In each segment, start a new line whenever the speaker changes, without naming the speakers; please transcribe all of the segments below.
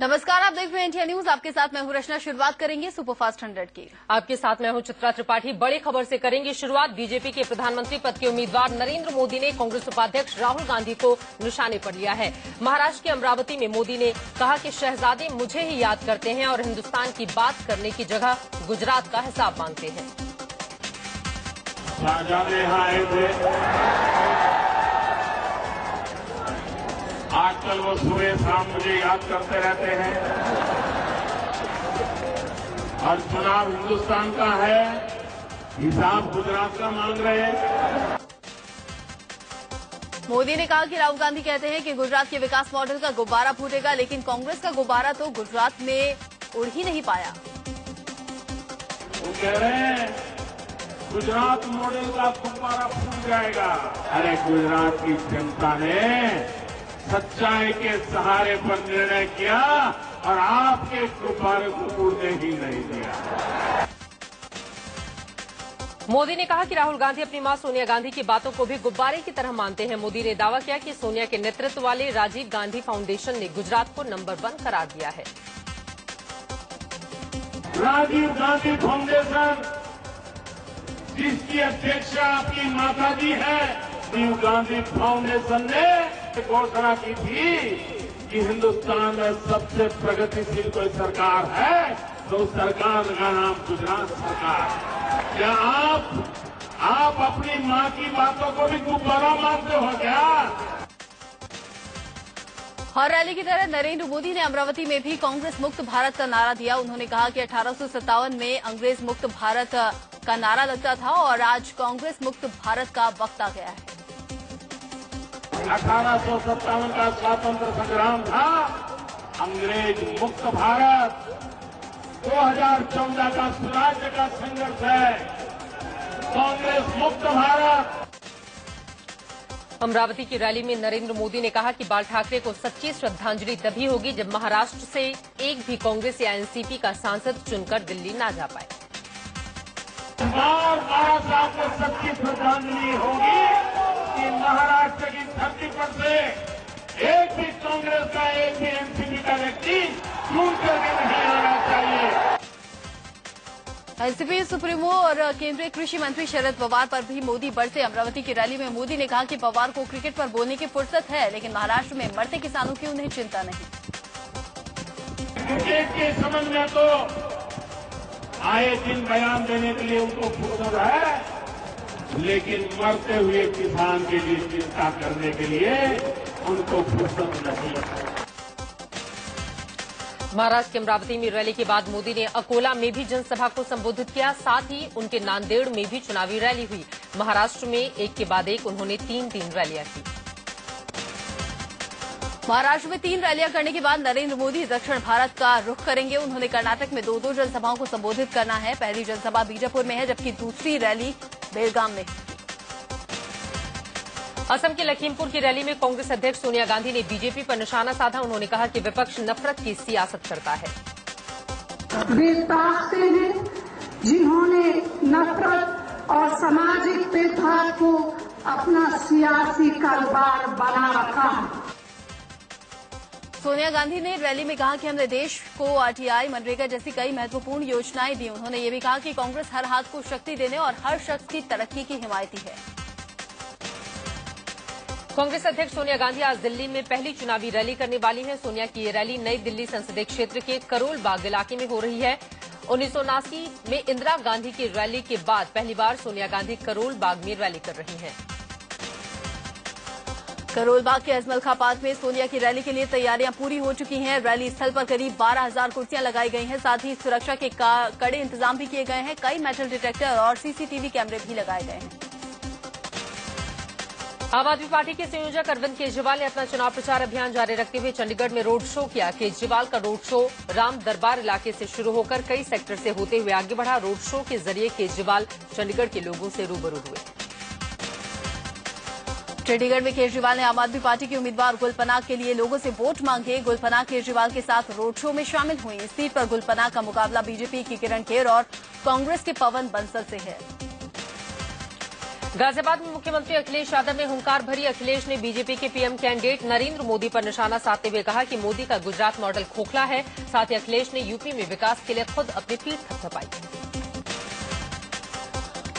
नमस्कार, आप देख रहे हैं इंडिया न्यूज। आपके साथ मैं हूं रचना। शुरुआत करेंगे सुपरफास्ट 100 की।
आपके साथ मैं हूं चित्रा त्रिपाठी। बड़ी खबर से करेंगे शुरुआत। बीजेपी के प्रधानमंत्री पद के उम्मीदवार नरेंद्र मोदी ने कांग्रेस उपाध्यक्ष राहुल गांधी को निशाने पर लिया है। महाराष्ट्र के अमरावती में मोदी ने कहा कि शहजादे मुझे ही याद करते हैं और हिंदुस्तान की बात करने की जगह गुजरात का हिसाब मांगते हैं।
आजकल वो सुबह शाम मुझे याद करते रहते हैं और चुनाव हिंदुस्तान का है, हिसाब गुजरात का मांग रहे हैं।
मोदी ने कहा कि राहुल गांधी कहते हैं कि गुजरात के विकास मॉडल का गुब्बारा फूटेगा, लेकिन कांग्रेस का गुब्बारा तो गुजरात में उड़ ही नहीं पाया।
वो कह रहे हैं गुजरात मॉडल का गुब्बारा फूट जाएगा। अरे गुजरात की जनता ने सच्चाई के सहारे पर निर्णय किया और आपके गुब्बारे को उड़ने ही नहीं दिया।
मोदी ने कहा कि राहुल गांधी अपनी मां सोनिया गांधी की बातों को भी गुब्बारे की तरह मानते हैं। मोदी ने दावा किया कि सोनिया के नेतृत्व वाले राजीव गांधी फाउंडेशन ने गुजरात को नंबर 1 करार दिया है।
राजीव गांधी फाउंडेशन, जिसकी अध्यक्षा आपकी माता जी है, राजीव गांधी फाउंडेशन ने घोषणा की थी कि हिंदुस्तान में सबसे प्रगतिशील कोई सरकार है तो उस सरकार का नाम गुजरात सरकार। क्या आप अपनी मां की बातों को भी गुब्बारा मानते हो क्या?
हर रैली की तरह नरेंद्र मोदी ने अमरावती में भी कांग्रेस मुक्त भारत का नारा दिया। उन्होंने कहा कि 1857 में अंग्रेज मुक्त भारत का नारा लगता था और आज कांग्रेस मुक्त भारत का वक्त आ गया है।
1857 का स्वातंत्र संग्राम था, अंग्रेज मुक्त भारत 2014 का स्वराज्य का संघर्ष है, कांग्रेस मुक्त भारत।
अमरावती की रैली में नरेंद्र मोदी ने कहा कि बाल ठाकरे को सच्ची श्रद्धांजलि तभी होगी जब महाराष्ट्र से एक भी कांग्रेस या एनसीपी का सांसद चुनकर दिल्ली ना जा पाए।
बाला साहब को सच्ची श्रद्धांजलि होगी कि महाराष्ट्र की धरती पर से एक भी कांग्रेस का, एक भी एनसीपी का व्यक्ति चुन करके नहीं आना चाहिए।
एनसीपी सुप्रीमो और केंद्रीय कृषि मंत्री शरद पवार पर भी मोदी बरसे। अमरावती की रैली में मोदी ने कहा कि पवार को क्रिकेट पर बोलने की फुर्सत है, लेकिन महाराष्ट्र में मरते किसानों की उन्हें चिंता नहीं।
क्रिकेट के संबंध में तो आए दिन बयान देने के लिए उनको फुर्सत है, लेकिन मरते हुए किसान के लिए चिंता करने के लिए उनको फुर्सत नहीं है।
महाराष्ट्र के अमरावती में रैली के बाद मोदी ने अकोला में भी जनसभा को संबोधित किया। साथ ही उनके नांदेड़ में भी चुनावी रैली हुई। महाराष्ट्र में एक के बाद एक उन्होंने 3 रैलियां की।
महाराष्ट्र में 3 रैलियां करने के बाद नरेंद्र मोदी दक्षिण भारत का रुख करेंगे। उन्होंने कर्नाटक में 2 जनसभाओं को संबोधित करना है। पहली जनसभा बीजापुर में है, जबकि दूसरी रैली बेलगाम में।
असम के लखीमपुर की रैली में कांग्रेस अध्यक्ष सोनिया गांधी ने बीजेपी पर निशाना साधा। उन्होंने कहा कि विपक्ष नफरत की सियासत करता है।
वे ताकते हैं जिन्होंने नफरत और सामाजिक भेदभाव को अपना सियासी कारोबार बना रखा है।
सोनिया गांधी ने रैली में कहा कि हमने देश को आरटीआई, मनरेगा जैसी कई महत्वपूर्ण योजनाएं दी। उन्होंने ये भी कहा कि कांग्रेस हर हाथ को शक्ति देने और हर शख्स की तरक्की की हिमायती है।
कांग्रेस अध्यक्ष सोनिया गांधी आज दिल्ली में पहली चुनावी रैली करने वाली है। सोनिया की ये रैली नई दिल्ली संसदीय क्षेत्र के करोल बाग इलाके में हो रही है। 1979 में इंदिरा गांधी की रैली के बाद पहली बार सोनिया गांधी करोल बाग में रैली कर रही हैं।
करोल बाग के अजमल पार्क में सोनिया की रैली के लिए तैयारियां पूरी हो चुकी हैं। रैली स्थल पर करीब 12,000 कुर्सियां लगाई गई हैं। साथ ही सुरक्षा के कड़े इंतजाम भी किए गए हैं। कई मेटल डिटेक्टर और सीसीटीवी कैमरे भी लगाए गए हैं।
आम आदमी पार्टी के संयोजक अरविंद केजरीवाल ने अपना चुनाव प्रचार अभियान जारी रखते हुए चंडीगढ़ में रोड शो किया। केजरीवाल का रोड शो राम दरबार इलाके से शुरू होकर कई सेक्टर से होते हुए आगे बढ़ा। रोड शो के जरिए केजरीवाल चंडीगढ़ के लोगों से रूबरू हुए।
चंडीगढ़ में केजरीवाल ने आम आदमी पार्टी के उम्मीदवार गुलपनाग के लिए लोगों से वोट मांगे। गुलपनाग केजरीवाल के साथ रोड शो में शामिल हुई। इस सीट पर गुलपनाग का मुकाबला बीजेपी की किरण खेर और कांग्रेस के पवन बंसल से है।
गाजियाबाद में मुख्यमंत्री अखिलेश यादव ने हुंकार भरी। अखिलेश ने बीजेपी के पीएम कैंडिडेट नरेंद्र मोदी पर निशाना साधते हुए कहा कि मोदी का गुजरात मॉडल खोखला है। साथ ही अखिलेश ने यूपी में विकास के लिए खुद अपनी पीठ थपथपाई।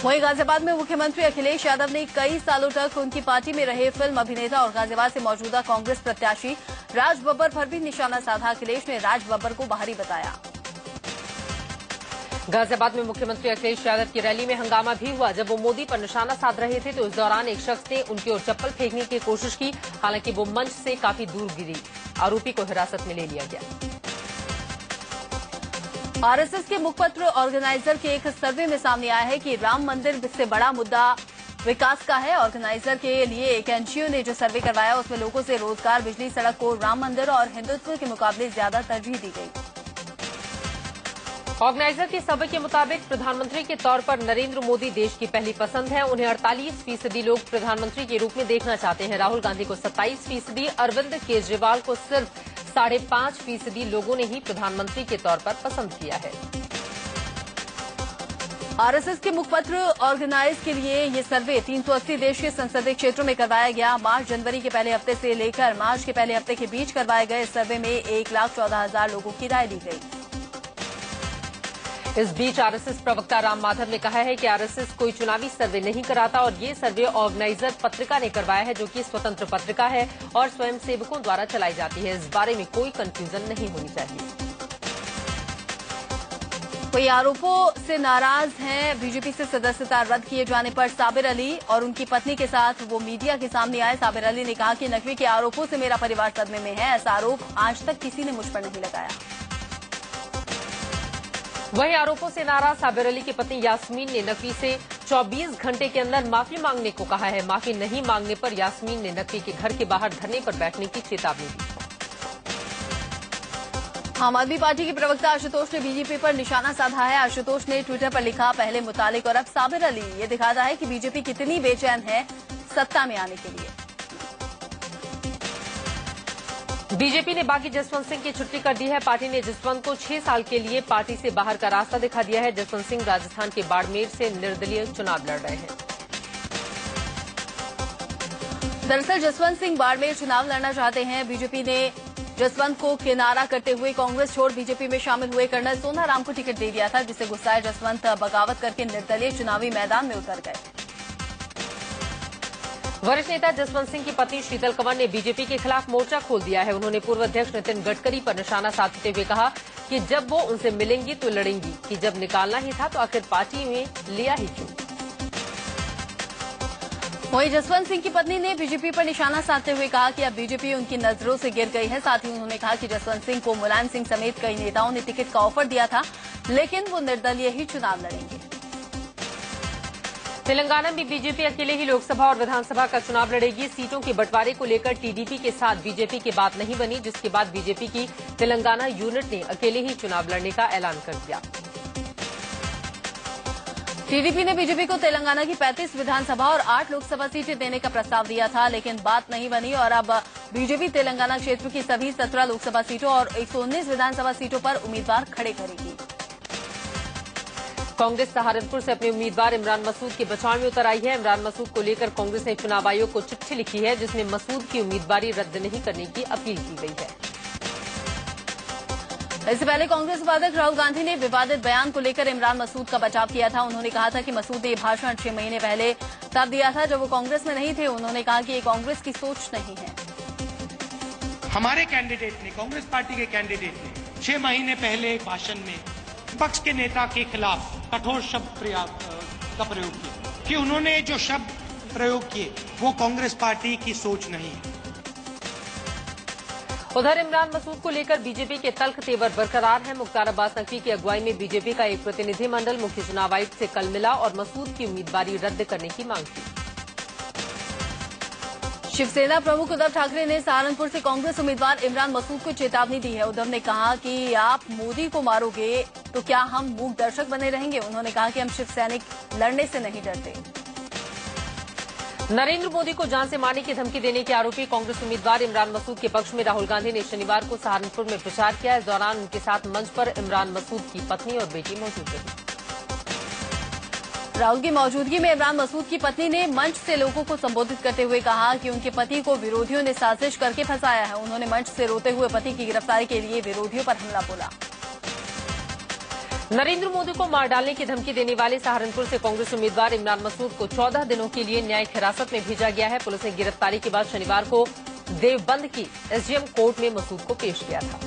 वहीं गाजियाबाद में मुख्यमंत्री अखिलेश यादव ने कई सालों तक उनकी पार्टी में रहे फिल्म अभिनेता और गाजियाबाद से मौजूदा कांग्रेस प्रत्याशी राज बब्बर पर भी निशाना साधा। अखिलेश ने राज बब्बर को बाहरी बताया।
गाजियाबाद में मुख्यमंत्री अखिलेश यादव की रैली में हंगामा भी हुआ। जब वो मोदी पर निशाना साध रहे थे तो इस दौरान एक शख्स ने उनकी ओर चप्पल फेंकने की कोशिश की। हालांकि वो मंच से काफी दूर गिरी। आरोपी को हिरासत में ले लिया गया।
आरएसएस के मुखपत्र ऑर्गेनाइजर के एक सर्वे में सामने आया है कि राम मंदिर से बड़ा मुद्दा विकास का है। ऑर्गेनाइजर के लिए एक एनजीओ ने जो सर्वे करवाया उसमें लोगों से रोजगार, बिजली, सड़क को राम मंदिर और हिंदुत्व के मुकाबले ज्यादा तरजीह दी गई।
ऑर्गेनाइजर के सर्वे के मुताबिक प्रधानमंत्री के तौर पर नरेंद्र मोदी देश की पहली पसंद है। उन्हें 48% लोग प्रधानमंत्री के रूप में देखना चाहते हैं। राहुल गांधी को 27%, अरविंद केजरीवाल को सिर्फ 5.5% लोगों ने ही प्रधानमंत्री के तौर पर पसंद किया है।
आरएसएस के मुखपत्र ऑर्गेनाइज के लिए ये सर्वे 380 देश के संसदीय क्षेत्रों में करवाया गया। मार्च जनवरी के पहले हफ्ते से लेकर मार्च के पहले हफ्ते के बीच करवाए गए इस सर्वे में 1,14,000 लोगों की राय ली गई।
इस बीच आरएसएस प्रवक्ता राम माधव ने कहा है कि आरएसएस कोई चुनावी सर्वे नहीं कराता और ये सर्वे ऑर्गेनाइजर पत्रिका ने करवाया है, जो कि स्वतंत्र पत्रिका है और स्वयंसेवकों द्वारा चलाई जाती है। इस बारे में कोई कंफ्यूजन नहीं होनी चाहिए।
कोई आरोपों से नाराज हैं। बीजेपी से सदस्यता रद्द किए जाने पर साबिर अली और उनकी पत्नी के साथ वो मीडिया के सामने आए। साबिर अली ने कहा कि नकवी के आरोपों से मेरा परिवार सदमे में है। ऐसा आरोप आज तक किसी ने मुझ पर नहीं लगाया।
वहीं आरोपों से नाराज साबिर अली की पत्नी यास्मीन ने नकवी से 24 घंटे के अंदर माफी मांगने को कहा है। माफी नहीं मांगने पर यास्मीन ने नकवी के घर के बाहर धरने पर बैठने की चेतावनी दी।
आम आदमी पार्टी के प्रवक्ता आशुतोष ने बीजेपी पर निशाना साधा है। आशुतोष ने ट्विटर पर लिखा, पहले मुतालिक और अब साबिर अली। ये दिखाता है कि बीजेपी कितनी बेचैन है सत्ता में आने के लिए।
बीजेपी ने बागी जसवंत सिंह की छुट्टी कर दी है। पार्टी ने जसवंत को 6 साल के लिए पार्टी से बाहर का रास्ता दिखा दिया है। जसवंत सिंह राजस्थान के बाड़मेर से निर्दलीय चुनाव लड़ रहे हैं।
दरअसल जसवंत सिंह बाड़मेर चुनाव लड़ना चाहते हैं। बीजेपी ने जसवंत को किनारा करते हुए कांग्रेस छोड़ बीजेपी में शामिल हुए कर्नल सोनाराम को टिकट दे दिया था, जिससे गुस्साए जसवंत बगावत करके निर्दलीय चुनावी मैदान में उतर गए।
वरिष्ठ नेता जसवंत सिंह की पत्नी शीतल कंवर ने बीजेपी के खिलाफ मोर्चा खोल दिया है। उन्होंने पूर्व अध्यक्ष नितिन गडकरी पर निशाना साधते हुए कहा कि जब वो उनसे मिलेंगी तो लड़ेंगी, कि जब निकालना ही था तो आखिर पार्टी में लिया ही क्यों।
वहीं जसवंत सिंह की पत्नी ने बीजेपी पर निशाना साधते हुए कहा कि अब बीजेपी उनकी नजरों से गिर गई है। साथ ही उन्होंने कहा कि जसवंत सिंह को मुलायम सिंह समेत कई नेताओं ने टिकट का ऑफर दिया था, लेकिन वो निर्दलीय ही चुनाव लड़ेंगे।
तेलंगाना में बीजेपी अकेले ही लोकसभा और विधानसभा का चुनाव लड़ेगी। सीटों के बंटवारे को लेकर टीडीपी के साथ बीजेपी की बात नहीं बनी, जिसके बाद बीजेपी की तेलंगाना यूनिट ने अकेले ही चुनाव लड़ने का ऐलान कर दिया।
टीडीपी ने बीजेपी को तेलंगाना की 35 विधानसभा और 8 लोकसभा सीटें देने का प्रस्ताव दिया था, लेकिन बात नहीं बनी और अब बीजेपी तेलंगाना क्षेत्र की सभी 17 लोकसभा सीटों और 119 विधानसभा सीटों पर उम्मीदवार खड़े करेगी।
कांग्रेस सहारनपुर से अपने उम्मीदवार इमरान मसूद के बचाव में उतर आई है। इमरान मसूद को लेकर कांग्रेस ने चुनाव आयोग को चिट्ठी लिखी है, जिसमें मसूद की उम्मीदवारी रद्द नहीं करने की अपील की गई है।
इससे पहले कांग्रेस उपाध्यक्ष राहुल गांधी ने विवादित बयान को लेकर इमरान मसूद का बचाव किया था। उन्होंने कहा था कि मसूद ने ये भाषण 6 महीने पहले तब दिया था जब वो कांग्रेस में नहीं थे। उन्होंने कहा कि ये कांग्रेस की सोच नहीं है।
हमारे कैंडिडेट ने, कांग्रेस पार्टी के कैंडिडेट ने 6 महीने पहले एक भाषण में विपक्ष के नेता के खिलाफ कठोर शब्द का प्रयोग किया कि उन्होंने जो शब्द प्रयोग किए वो कांग्रेस पार्टी की सोच नहीं है।
उधर इमरान मसूद को लेकर बीजेपी के तल्ख तेवर बरकरार है। मुख्तार अब्बास नकवी की अगुवाई में बीजेपी का एक प्रतिनिधिमंडल मुख्य चुनाव आयुक्त से कल मिला और मसूद की उम्मीदवारी रद्द करने की मांग की।
शिवसेना प्रमुख उद्धव ठाकरे ने सहारनपुर से कांग्रेस उम्मीदवार इमरान मसूद को चेतावनी दी है। उद्धव ने कहा कि आप मोदी को मारोगे तो क्या हम मूक दर्शक बने रहेंगे। उन्होंने कहा कि हम शिव सैनिक लड़ने से नहीं डरते।
नरेंद्र मोदी को जान से मारने की धमकी देने के आरोपी कांग्रेस उम्मीदवार इमरान मसूद के पक्ष में राहुल गांधी ने शनिवार को सहारनपुर में प्रचार किया। इस दौरान उनके साथ मंच पर इमरान मसूद की पत्नी और बेटी मौजूद रही।
राहुल की मौजूदगी में इमरान मसूद की पत्नी ने मंच से लोगों को संबोधित करते हुए कहा कि उनके पति को विरोधियों ने साजिश करके फंसाया है। उन्होंने मंच से रोते हुए पति की गिरफ्तारी के लिए विरोधियों पर हमला बोला।
नरेंद्र मोदी को मार डालने की धमकी देने वाले सहारनपुर से कांग्रेस उम्मीदवार इमरान मसूद को 14 दिनों के लिए न्यायिक हिरासत में भेजा गया है। पुलिस ने गिरफ्तारी के बाद शनिवार को देवबंद की एसडीएम कोर्ट में मसूद को पेश किया था।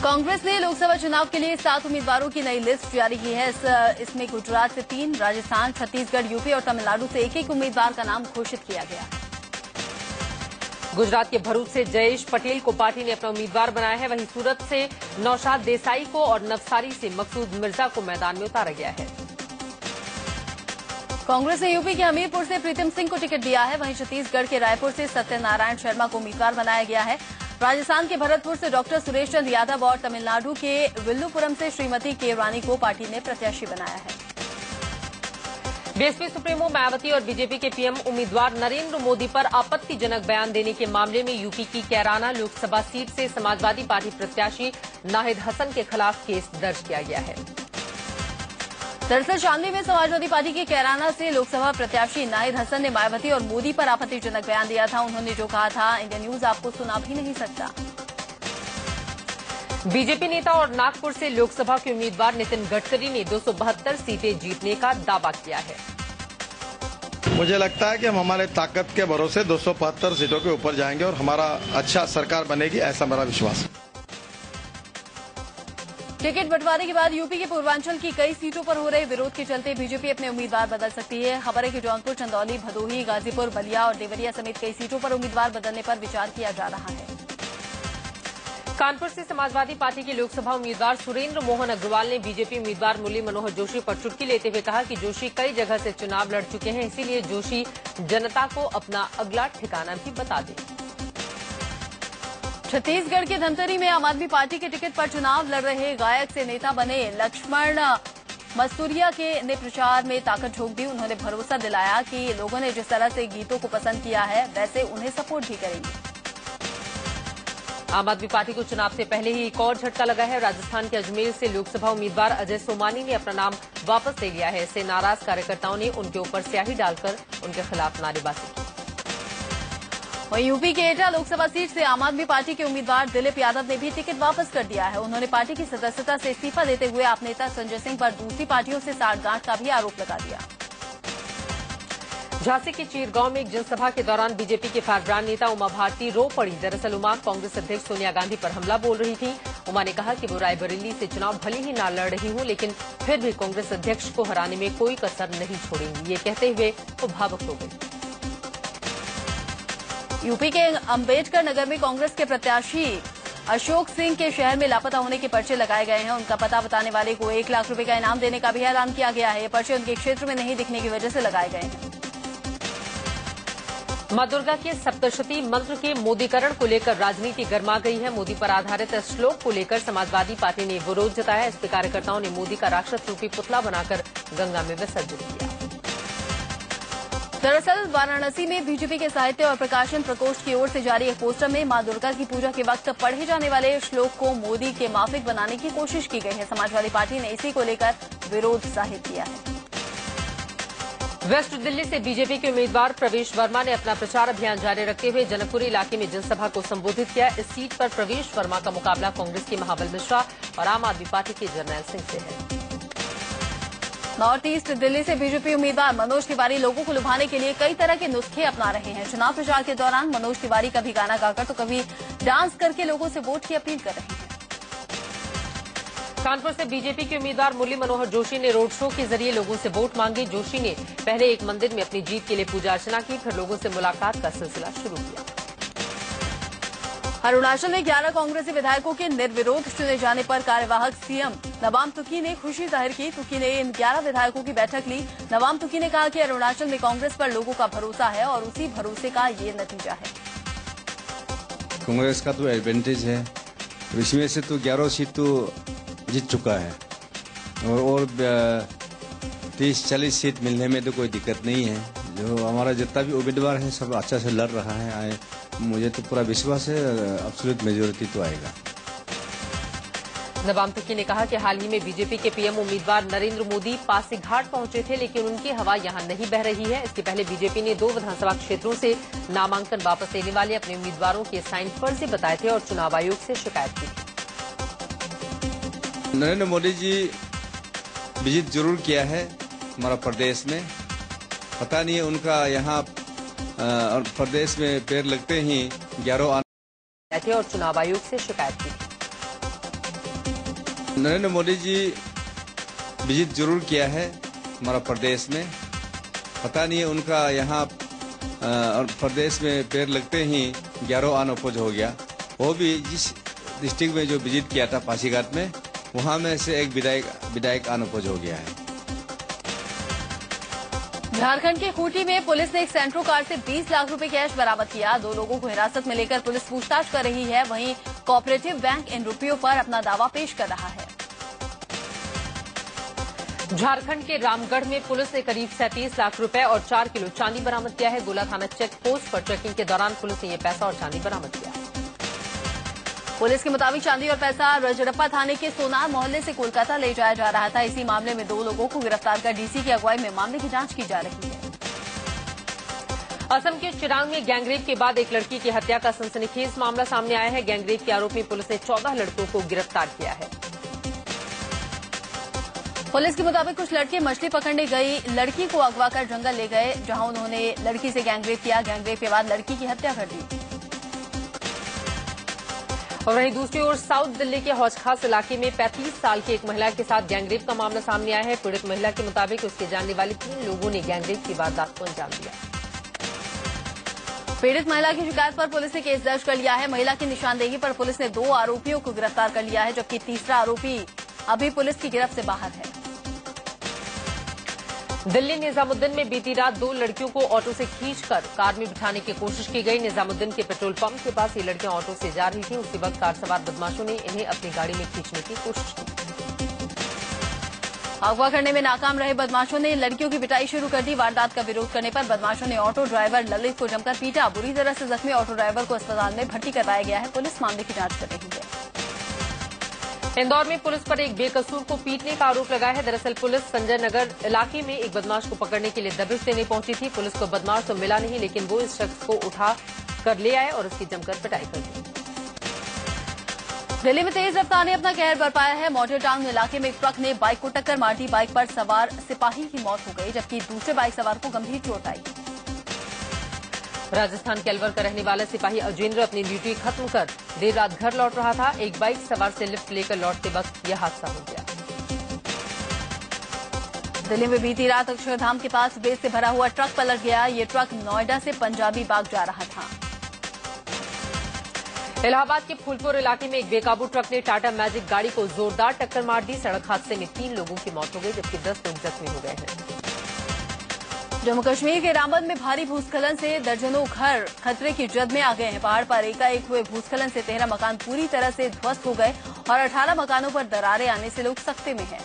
कांग्रेस ने लोकसभा चुनाव के लिए 7 उम्मीदवारों की नई लिस्ट जारी की है। इसमें गुजरात से 3, राजस्थान, छत्तीसगढ़, यूपी और तमिलनाडु से एक उम्मीदवार का नाम घोषित किया गया है।
गुजरात के भरूच से जयेश पटेल को पार्टी ने अपना उम्मीदवार बनाया है। वहीं सूरत से नौशाद देसाई को और नवसारी से मकसूद मिर्जा को मैदान में उतारा गया है।
कांग्रेस ने यूपी के हमीरपुर से प्रीतम सिंह को टिकट दिया है। वहीं छत्तीसगढ़ के रायपुर से सत्यनारायण शर्मा को उम्मीदवार बनाया गया है। राजस्थान के भरतपुर से डॉक्टर सुरेश चंद्र यादव और तमिलनाडु के विल्लुपुरम से श्रीमती के रानी को पार्टी ने प्रत्याशी बनाया है।
बीएसपी सुप्रीमो मायावती और बीजेपी के पीएम उम्मीदवार नरेंद्र मोदी पर आपत्तिजनक बयान देने के मामले में यूपी की कैराना लोकसभा सीट से समाजवादी पार्टी प्रत्याशी नाहिद हसन के खिलाफ केस दर्ज किया गया है।
दरअसल शामली में समाजवादी पार्टी के कैराना से लोकसभा प्रत्याशी नाहिद हसन ने मायावती और मोदी पर आपत्तिजनक बयान दिया था। उन्होंने जो कहा था, इंडिया न्यूज आपको सुना भी नहीं सकता।
बीजेपी नेता और नागपुर से लोकसभा के उम्मीदवार नितिन गडकरी ने 272 सीटें जीतने का दावा किया है।
मुझे लगता है कि हम हमारे ताकत के भरोसे 272 सीटों के ऊपर जाएंगे और हमारा अच्छा सरकार बनेगी, ऐसा मेरा विश्वास है।
टिकट बंटवारे के बाद यूपी के पूर्वांचल की कई सीटों पर हो रहे विरोध के चलते बीजेपी अपने उम्मीदवार बदल सकती है। खबर है कि जौनपुर, चंदौली, भदोही, गाजीपुर, बलिया और देवरिया समेत कई सीटों पर उम्मीदवार बदलने पर विचार किया जा रहा है।
कानपुर से समाजवादी पार्टी के लोकसभा उम्मीदवार सुरेंद्र मोहन अग्रवाल ने बीजेपी उम्मीदवार मुरली मनोहर जोशी पर चुटकी लेते हुए कहा कि जोशी कई जगह से चुनाव लड़ चुके हैं, इसीलिए जोशी जनता को अपना अगला ठिकाना भी बता दें।
छत्तीसगढ़ के धमतरी में आम आदमी पार्टी के टिकट पर चुनाव लड़ रहे गायक से नेता बने लक्ष्मण मस्तूरिया ने प्रचार में ताकत झोंक दी। उन्होंने भरोसा दिलाया कि लोगों ने जिस तरह से गीतों को पसंद किया है, वैसे उन्हें सपोर्ट भी करेंगे।
आम आदमी पार्टी को चुनाव से पहले ही एक और झटका लगा है। राजस्थान के अजमेर से लोकसभा उम्मीदवार अजय सोमानी ने अपना नाम वापस ले लिया है। इससे नाराज कार्यकर्ताओं ने उनके ऊपर स्याही डालकर उनके खिलाफ नारेबाजी की।
वहीं यूपी के एटा लोकसभा सीट से आम आदमी पार्टी के उम्मीदवार दिलीप यादव ने भी टिकट वापस कर दिया है। उन्होंने पार्टी की सदस्यता से इस्तीफा देते हुए आप नेता संजय सिंह पर दूसरी पार्टियों से साठगांठ का भी आरोप लगा दिया।
झांसी के चीरगांव में एक जनसभा के दौरान बीजेपी के फारब्रांड नेता उमा भारती रो पड़ी। दरअसल उमा कांग्रेस अध्यक्ष सोनिया गांधी पर हमला बोल रही थी। उमा ने कहा कि वो रायबरेली से चुनाव भले ही ना लड़ रही हूं, लेकिन फिर भी कांग्रेस अध्यक्ष को हराने में कोई कसर नहीं छोड़ेंगी। ये कहते हुए वो भावुक हो गई।
यूपी के अंबेडकर नगर में कांग्रेस के प्रत्याशी अशोक सिंह के शहर में लापता होने के पर्चे लगाए गए हैं। उनका पता बताने वाले को 1 लाख रुपए का इनाम देने का भी ऐलान किया गया है। ये पर्चे उनके क्षेत्र में नहीं दिखने की वजह से लगाए गए हैं।
मां दुर्गा के सप्तशती मंत्र के मोदीकरण को लेकर राजनीति गर्मा गई है। मोदी पर आधारित श्लोक को लेकर समाजवादी पार्टी ने विरोध जताया। इसके कार्यकर्ताओं ने मोदी का राक्षस रूपी पुतला बनाकर गंगा में विसर्जित किया।
दरअसल वाराणसी में बीजेपी के साहित्य और प्रकाशन प्रकोष्ठ की ओर से जारी एक पोस्टर में मां दुर्गा की पूजा के वक्त पढ़े जाने वाले श्लोक को मोदी के माफिक बनाने की कोशिश की गई है। समाजवादी पार्टी ने इसी को लेकर विरोध जाहिर किया है।
वेस्ट दिल्ली से बीजेपी के उम्मीदवार प्रवेश वर्मा ने अपना प्रचार अभियान जारी रखते हुए जनकपुरी इलाके में जनसभा को संबोधित किया। इस सीट पर प्रवेश वर्मा का मुकाबला कांग्रेस के महाबल मिश्रा और आम आदमी पार्टी के जरनैल सिंह से है।
नॉर्थ ईस्ट दिल्ली से बीजेपी उम्मीदवार मनोज तिवारी लोगों को लुभाने के लिए कई तरह के नुस्खे अपना रहे हैं। चुनाव प्रचार के दौरान मनोज तिवारी कभी गाना गाकर तो कभी डांस करके लोगों से वोट की अपील कर रहे हैं।
कानपुर से बीजेपी के उम्मीदवार मुरली मनोहर जोशी ने रोड शो के जरिए लोगों से वोट मांगी। जोशी ने पहले एक मंदिर में अपनी जीत के लिए पूजा अर्चना की, फिर लोगों से मुलाकात का सिलसिला शुरू किया।
अरुणाचल में 11 कांग्रेसी विधायकों के निर्विरोध चुने जाने पर कार्यवाहक सीएम नबाम तुकी ने खुशी जाहिर की। तुकी ने इन 11 विधायकों की बैठक ली। नबाम तुकी ने कहा कि अरुणाचल में कांग्रेस पर लोगों का भरोसा है और उसी भरोसे का ये नतीजा है।
कांग्रेस का तो एडवांटेज है, इसमें से तो 11 सीट तो जीत चुका है और 30-40 सीट मिलने में तो कोई दिक्कत नहीं है। जो हमारा जितना भी उम्मीदवार है सब अच्छा से लड़ रहा है। मुझे तो पूरा विश्वास है एब्सोल्यूट मेजॉरिटी तो आएगा।
नवाब तकी ने कहा कि हाल ही में बीजेपी के पीएम उम्मीदवार नरेंद्र मोदी पासीघाट पहुंचे थे, लेकिन उनकी हवा यहां नहीं बह रही है। इसके पहले बीजेपी ने 2 विधानसभा क्षेत्रों से नामांकन वापस लेने वाले अपने उम्मीदवारों के साइन फर्जी बताए थे और चुनाव आयोग से शिकायत की थी।
नरेंद्र मोदी जी विजिट जरूर किया है हमारा प्रदेश में, पता नहीं है उनका यहाँ प्रदेश में पैर लगते ही 11
थे और चुनाव आयोग से शिकायत की थी।
नरेंद्र मोदी जी विजिट जरूर किया है हमारा प्रदेश में, पता नहीं है उनका यहाँ प्रदेश में पैर लगते ही 11 अनअपोज हो गया। वो भी जिस डिस्ट्रिक्ट में जो विजिट किया था पासीघाट में, वहां में से एक विधायक अनअपोज हो गया है।
झारखंड के खूंटी में पुलिस ने एक सेंट्रो कार से 20 लाख रुपए कैश बरामद किया। 2 लोगों को हिरासत में लेकर पुलिस पूछताछ कर रही है। वहीं कोऑपरेटिव बैंक इन रुपयों पर अपना दावा पेश कर रहा है।
झारखंड के रामगढ़ में पुलिस ने करीब 37 लाख रुपए और 4 किलो चांदी बरामद किया है। गोला थाना चेक पोस्ट पर चेकिंग के दौरान पुलिस ने ये पैसा और चांदी बरामद किया।
पुलिस के मुताबिक चांदी और पैसा रजरप्पा थाने के सोनार मोहल्ले से कोलकाता ले जाया जा रहा था। इसी मामले में 2 लोगों को गिरफ्तार कर डीसी की अगुवाई में मामले की जांच की जा रही है।
असम के चिरांग में गैंगरेप के बाद एक लड़की की हत्या का सनसनीखेज मामला सामने आया है। गैंगरेप के आरोप में पुलिस ने 14 लड़कों को गिरफ्तार किया है।
पुलिस के मुताबिक कुछ लड़के मछली पकड़ने गई लड़की को अगवा कर जंगल ले गए, जहां उन्होंने लड़की से गैंगरेप किया। गैंगरेप के बाद लड़की की हत्या कर दी।
और वहीं दूसरी ओर साउथ दिल्ली के हौज खास इलाके में 35 साल की एक महिला के साथ गैंगरेप का मामला सामने आया है। पीड़ित महिला के मुताबिक उसके जानने वाले 3 लोगों ने गैंगरेप की वारदात को अंजाम दिया।
पीड़ित महिला की शिकायत पर पुलिस ने केस दर्ज कर लिया है। महिला की निशानदेही पर पुलिस ने 2 आरोपियों को गिरफ्तार कर लिया है, जबकि तीसरा आरोपी अभी पुलिस की गिरफ्त से बाहर है।
दिल्ली निजामुद्दीन में बीती रात 2 लड़कियों को ऑटो से खींचकर कार में बिठाने की कोशिश की गई। निजामुद्दीन के पेट्रोल पंप के पास ये लड़कियां ऑटो से जा रही थी। उसी वक्त कार सवार बदमाशों ने इन्हें अपनी गाड़ी में खींचने की कोशिश की।
अगवा करने में नाकाम रहे बदमाशों ने लड़कियों की पिटाई शुरू कर दी। वारदात का विरोध करने पर बदमाशों ने ऑटो ड्राइवर ललित को जमकर पीटा। बुरी तरह से जख्मी ऑटो ड्राइवर को अस्पताल में भर्ती करवाया गया है। पुलिस मामले की जांच कर रही है।
इंदौर में पुलिस पर एक बेकसूर को पीटने का आरोप लगाया है। दरअसल पुलिस संजय नगर इलाके में एक बदमाश को पकड़ने के लिए दबिश देने पहुंची थी। पुलिस को बदमाश तो मिला नहीं, लेकिन वो इस शख्स को उठा कर ले आए और उसकी जमकर पिटाई कर दी।
दिल्ली में तेज रफ्तार ने अपना कहर बरपाया है। मॉडल टाउन इलाके में एक ट्रक ने बाइक को टक्कर मार दी। बाइक पर सवार सिपाही की मौत हो गई, जबकि दूसरे बाइक सवार को गंभीर चोट आई।
राजस्थान के अलवर का रहने वाला सिपाही अजेंद्र अपनी ड्यूटी खत्म कर देर रात घर लौट रहा था। एक बाइक सवार से लिफ्ट लेकर लौटते वक्त यह हादसा हो गया।
दिल्ली में बीती रात अक्षरधाम के पास बेस से भरा हुआ ट्रक पलट गया। ये ट्रक नोएडा से पंजाबी बाग जा रहा था।
इलाहाबाद के फूलपुर इलाके में एक बेकाबू ट्रक ने टाटा मैजिक गाड़ी को जोरदार टक्कर मार दी। सड़क हादसे में 3 लोगों की मौत हो गई, जबकि 10 लोग जख्मी हो गए हैं।
जम्मू कश्मीर के रामबन में भारी भूस्खलन से दर्जनों घर खतरे की जद में आ गए हैं। पहाड़ पर एकाएक हुए भूस्खलन से 13 मकान पूरी तरह से ध्वस्त हो गए और 18 मकानों पर दरारें आने से लोग सकते में हैं।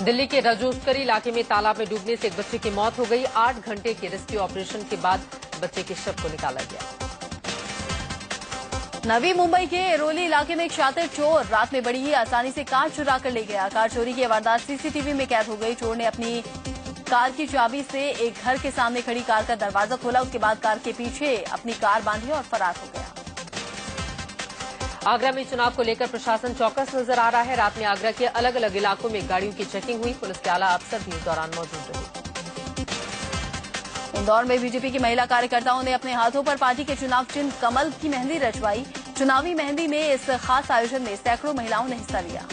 दिल्ली के रजोस्करी इलाके में तालाब में डूबने से एक बच्चे की मौत हो गई। 8 घंटे के रेस्क्यू ऑपरेशन के बाद बच्चे के शव को निकाला गया।
नवी मुंबई के एरोली इलाके में एक शातिर चोर रात में बड़ी ही आसानी से कार चुरा कर ले गया। कार चोरी की वारदात सीसीटीवी में कैद हो गई। चोर ने अपनी कार की चाबी से एक घर के सामने खड़ी कार का दरवाजा खोला। उसके बाद कार के पीछे अपनी कार बांधी और फरार हो गया।
आगरा में चुनाव को लेकर प्रशासन चौकस नजर आ रहा है। रात में आगरा के अलग अलग इलाकों में गाड़ियों की चेकिंग हुई। पुलिस के आला अफसर भी इस दौरान मौजूद रहे।
इंदौर में बीजेपी की महिला कार्यकर्ताओं ने अपने हाथों पर पार्टी के चुनाव चिन्ह कमल की मेहंदी रचवाई। चुनावी मेहंदी में इस खास आयोजन में सैकड़ों महिलाओं ने हिस्सा लिया।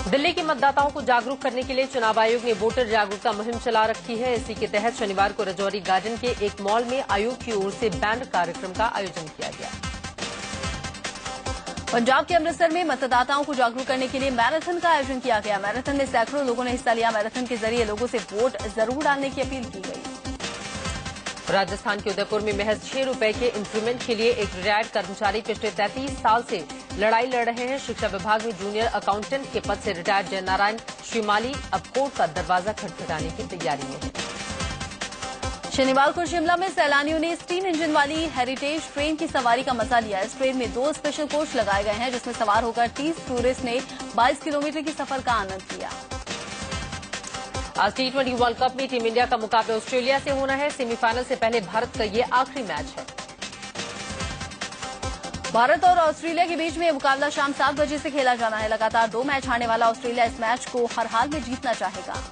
दिल्ली के मतदाताओं को जागरूक करने के लिए चुनाव आयोग ने वोटर जागरूकता मुहिम चला रखी है। इसी के तहत शनिवार को रजौरी गार्डन के एक मॉल में आयोग की ओर से बैंड कार्यक्रम का आयोजन किया गया।
पंजाब के अमृतसर में मतदाताओं को जागरूक करने के लिए मैराथन का आयोजन किया गया। मैराथन में सैकड़ों लोगों ने हिस्सा लिया। मैराथन के जरिए लोगों से वोट जरूर डालने की अपील की गई।
राजस्थान के उदयपुर में महज 6 रुपए के इंक्रीमेंट के लिए एक रिटायर्ड कर्मचारी पिछले 33 साल से लड़ाई लड़ रहे हैं। शिक्षा विभाग में जूनियर अकाउंटेंट के पद से रिटायर्ड जयनारायण श्रीमाली अब कोर्ट का दरवाजा खटखटाने की तैयारी में है।
शनिवार को शिमला में सैलानियों ने स्टीम इंजन वाली हेरिटेज ट्रेन की सवारी का मजा लिया। इस ट्रेन में 2 स्पेशल कोच लगाए गए हैं, जिसमें सवार होकर 30 टूरिस्ट ने 22 किलोमीटर की सफर का आनंद लिया।
आज T20 वर्ल्ड कप में टीम इंडिया का मुकाबला ऑस्ट्रेलिया से होना है। सेमीफाइनल से पहले भारत का ये आखिरी मैच है।
भारत और ऑस्ट्रेलिया के बीच में ये मुकाबला शाम 7 बजे से खेला जाना है। लगातार 2 मैच हारने वाला ऑस्ट्रेलिया इस मैच को हर हाल में जीतना चाहेगा।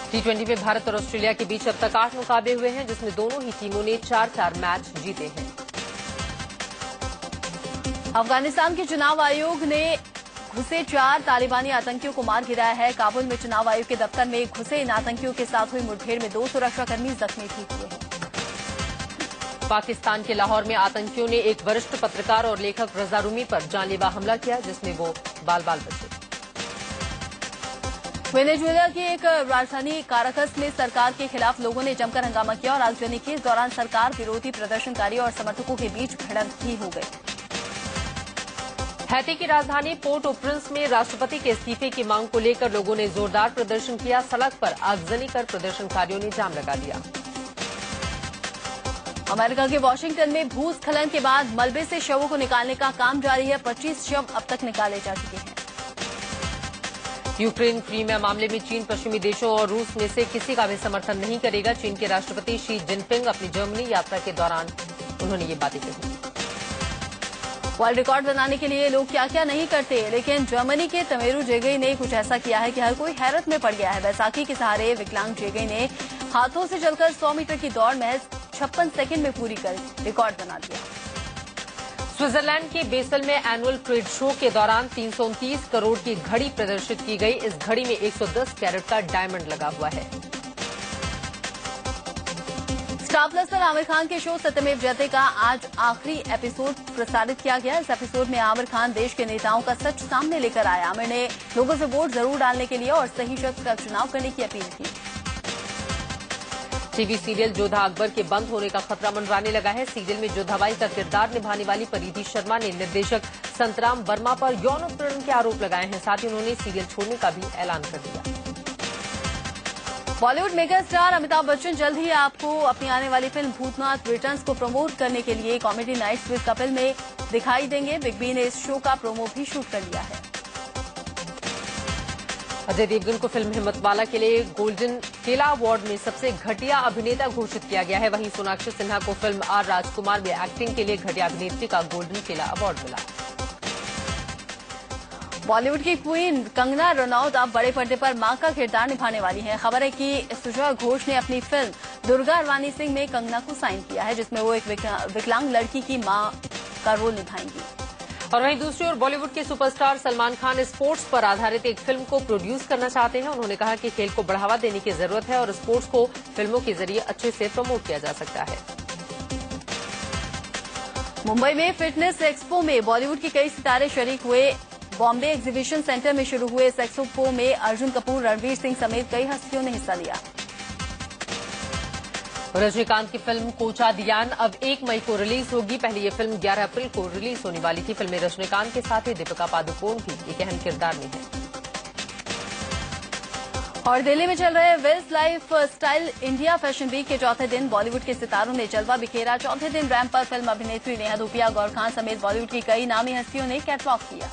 T20 में भारत और ऑस्ट्रेलिया के बीच अब तक 8 मुकाबले हुए हैं, जिसमें दोनों ही टीमों ने 4-4 मैच जीते हैं।
अफगानिस्तान के चुनाव आयोग ने घुसे 4 तालिबानी आतंकियों को मार गिराया है। काबुल में चुनाव आयोग के दफ्तर में घुसे इन आतंकियों के साथ हुई मुठभेड़ में 2 सुरक्षाकर्मी जख्मी भी हुए हैं।
पाकिस्तान के लाहौर में आतंकियों ने एक वरिष्ठ पत्रकार और लेखक रजा रूमी पर जानलेवा हमला किया, जिसमें वो बाल-बाल बचे।
वेनेजुएला की एक राजधानी काराकस में सरकार के खिलाफ लोगों ने जमकर हंगामा किया और आगजनी की। इस दौरान सरकार विरोधी प्रदर्शनकारियों और समर्थकों के बीच भिड़ंत भी हो गई।
हैती की राजधानी पोर्ट ओ प्रिंस में राष्ट्रपति के इस्तीफे की मांग को लेकर लोगों ने जोरदार प्रदर्शन किया। सड़क पर आगजनी कर प्रदर्शनकारियों ने जाम लगा दिया।
अमेरिका के वॉशिंगटन में भूस्खलन के बाद मलबे से शवों को निकालने का काम जारी है। 25 शव अब तक निकाले जा चुके हैं।
यूक्रेन क्रीमिया मामले में चीन पश्चिमी देशों और रूस में से किसी का भी समर्थन नहीं करेगा। चीन के राष्ट्रपति शी जिनपिंग अपनी जर्मनी यात्रा के दौरान उन्होंने ये बातें कही।
वर्ल्ड रिकॉर्ड बनाने के लिए लोग क्या क्या नहीं करते, लेकिन जर्मनी के तमेरू जेगई ने कुछ ऐसा किया है कि हर कोई हैरत में पड़ गया है। बैसाखी के सहारे विकलांग जेगई ने हाथों से चलकर 100 मीटर की दौड़ महज 56 सेकंड में पूरी कर रिकॉर्ड बना दिया।
स्विट्जरलैंड के बेसल में एनुअल ट्रेड शो के दौरान 329 करोड़ की घड़ी प्रदर्शित की गई। इस घड़ी में 110 कैरेट का डायमंड लगा हुआ है।
स्टार प्लस पर आमिर खान के शो सत्यमेव जयते का आज आखिरी एपिसोड प्रसारित किया गया। इस एपिसोड में आमिर खान देश के नेताओं का सच सामने लेकर आया। आमिर ने लोगों से वोट जरूर डालने के लिए और सही शख्स का चुनाव करने की अपील की।
टीवी सीरियल जोधा अकबर के बंद होने का खतरा मंडराने लगा है। सीरियल में जोधाबाई का किरदार निभाने वाली परिधि शर्मा ने निर्देशक संतराम वर्मा पर यौन उत्पीड़न के आरोप लगाए हैं। साथ ही उन्होंने सीरियल छोड़ने का भी ऐलान कर दिया।
बॉलीवुड मेगा स्टार अमिताभ बच्चन जल्द ही आपको अपनी आने वाली फिल्म भूतनाथ रिटर्न्स को प्रमोट करने के लिए कॉमेडी नाइट्स विद कपिल में दिखाई देंगे। बिग बी ने इस शो का प्रोमो भी शूट कर लिया है।
अजय देवगन को फिल्म हिम्मतवाला के लिए गोल्डन केला अवार्ड में सबसे घटिया अभिनेता घोषित किया गया है। वहीं सोनाक्षी सिन्हा को फिल्म आर राजकुमार में एक्टिंग के लिए घटिया अभिनेत्री का गोल्डन केला अवार्ड मिला।
बॉलीवुड की क्वीन कंगना रनौत अब बड़े पर्दे पर मां का किरदार निभाने वाली हैं। खबर है कि सुजय घोष ने अपनी फिल्म दुर्गा रवानी सिंह में कंगना को साइन किया है, जिसमें वो एक विकलांग लड़की की मां का रोल निभाएंगी।
और वहीं दूसरी ओर बॉलीवुड के सुपरस्टार सलमान खान स्पोर्ट्स पर आधारित एक फिल्म को प्रोड्यूस करना चाहते हैं। उन्होंने कहा कि खेल को बढ़ावा देने की जरूरत है और स्पोर्ट्स को फिल्मों के जरिए अच्छे से प्रमोट किया जा सकता है।
मुंबई में फिटनेस एक्सपो में बॉलीवुड के कई सितारे शरीक हुए। बॉम्बे एग्जीबिशन सेंटर में शुरू हुए इस एक्सपो में अर्जुन कपूर, रणवीर सिंह समेत कई हस्तियों ने हिस्सा लिया।
रजनीकांत की फिल्म कोचा दियान अब 1 मई को रिलीज होगी। पहले ये फिल्म 11 अप्रैल को रिलीज होने वाली थी। फिल्म में रजनीकांत के साथ ही दीपिका पादुकोण भी एक अहम किरदार में है।
और दिल्ली में चल रहे west life style India fashion week के चौथे दिन बॉलीवुड के सितारों ने जलवा बिखेरा। चौथे दिन रैंप पर फिल्म अभिनेत्री नेहा धूपिया, गौर खान समेत बॉलीवुड की कई नामी हस्तियों ने कैटवॉक किया।